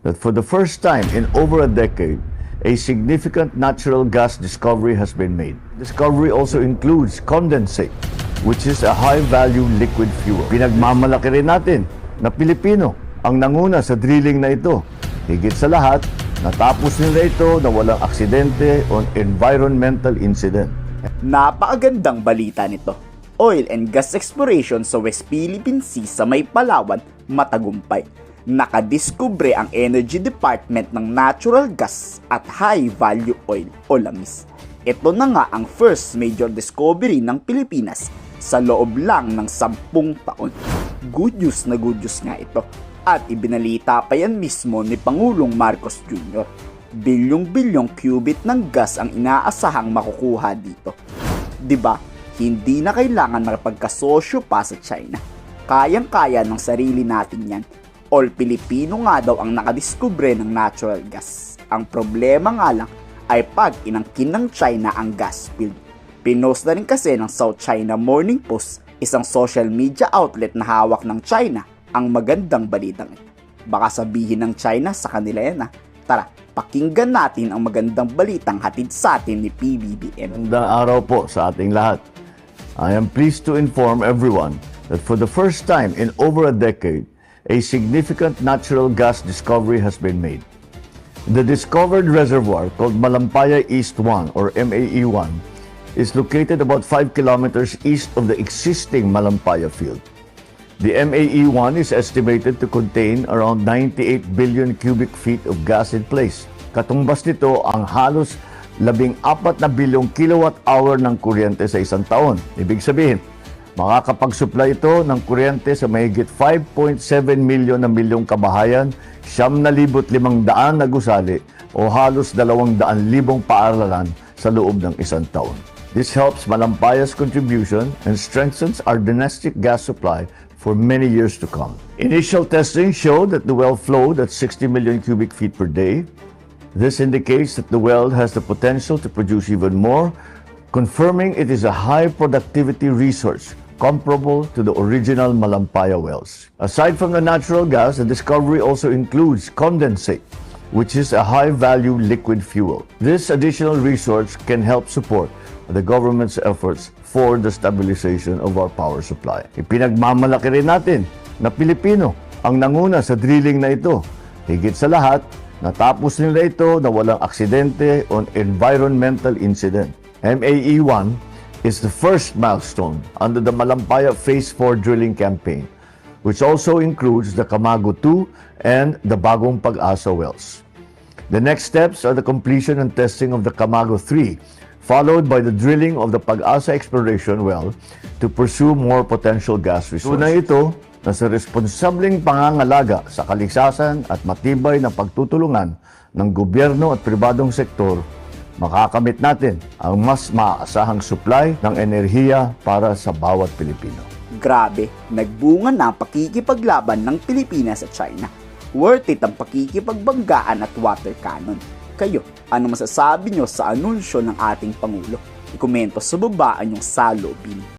that for the first time in over a decade, a significant natural gas discovery has been made. Discovery also includes condensate, which is a high-value liquid fuel. Pinagmamalaki rin natin na Pilipino ang nanguna sa drilling na ito. Higit sa lahat, natapos nila ito na walang aksidente o environmental incident. Napakagandang balita nito. Oil and gas exploration sa West Philippine Sea sa may Palawan matagumpay. Nakadiskubre ang Energy Department ng natural gas at high-value oil o langis. Ito na nga ang first major discovery ng Pilipinas sa loob lang ng 10 taon. Good news na good news nga ito. At ibinalita pa yan mismo ni Pangulong Marcos Jr. Bilyong-bilyong cubit ng gas ang inaasahang makukuha dito. Diba? Hindi na kailangan makapagkasosyo pa sa China. Kayang-kaya ng sarili natin yan. All Pilipino nga daw ang nakadiskubre ng natural gas. Ang problema nga lang ay pag inangkin ng China ang gas field. Pinost na rin kasi ng South China Morning Post, isang social media outlet na hawak ng China, ang magandang balitang ito. Baka sabihin ng China sa kanila yan ha. Tara, pakinggan natin ang magandang balitang hatid sa atin ni PBBM. Magandang araw po sa ating lahat. I am pleased to inform everyone that for the first time in over a decade, a significant natural gas discovery has been made. The discovered reservoir called Malampaya East 1 or MAE-1 is located about 5 kilometers east of the existing Malampaya field. The MAE-1 is estimated to contain around 98 billion cubic feet of gas in place. Katumbas nito ang halos 14 na bilyong kilowatt-hour ng kuryente sa isang taon. Ibig sabihin, makakapag-supply ito ng kuryente sa mahigit 5.7 milyong kabahayan, 9,500 na gusali o halos 200,000 paaralan sa loob ng isang taon. This helps Malampaya's contribution and strengthens our domestic gas supply for many years to come. Initial testing showed that the well flowed at 60 million cubic feet per day. This indicates that the well has the potential to produce even more, confirming it is a high productivity resource comparable to the original Malampaya wells. Aside from the natural gas, the discovery also includes condensate, which is a high-value liquid fuel. This additional resource can help support the government's efforts for the stabilization of our power supply. Ipinagmamalaki rin natin na Pilipino ang nanguna sa drilling na ito. Higit sa lahat, natapos nila ito na walang aksidente o environmental incident. MAE-1 is the first milestone under the Malampaya Phase 4 drilling campaign, which also includes the Camago 2 and the Bagong Pag-asa wells. The next steps are the completion and testing of the Camago 3, followed by the drilling of the Pag-asa exploration well to pursue more potential gas resources. Tunay ito na sa responsableng pangangalaga sa kaligsasan at matibay na pagtutulungan ng gobyerno at pribadong sektor, makakamit natin ang mas maaasahang supply ng enerhiya para sa bawat Pilipino. Grabe, nagbunga na ang pakikipaglaban ng Pilipinas sa China. Worth it ang pakikipagbanggaan at water cannon. Kayo, ano masasabi nyo sa anunsyo ng ating Pangulo? I-komento sa baba ang inyong saloobin.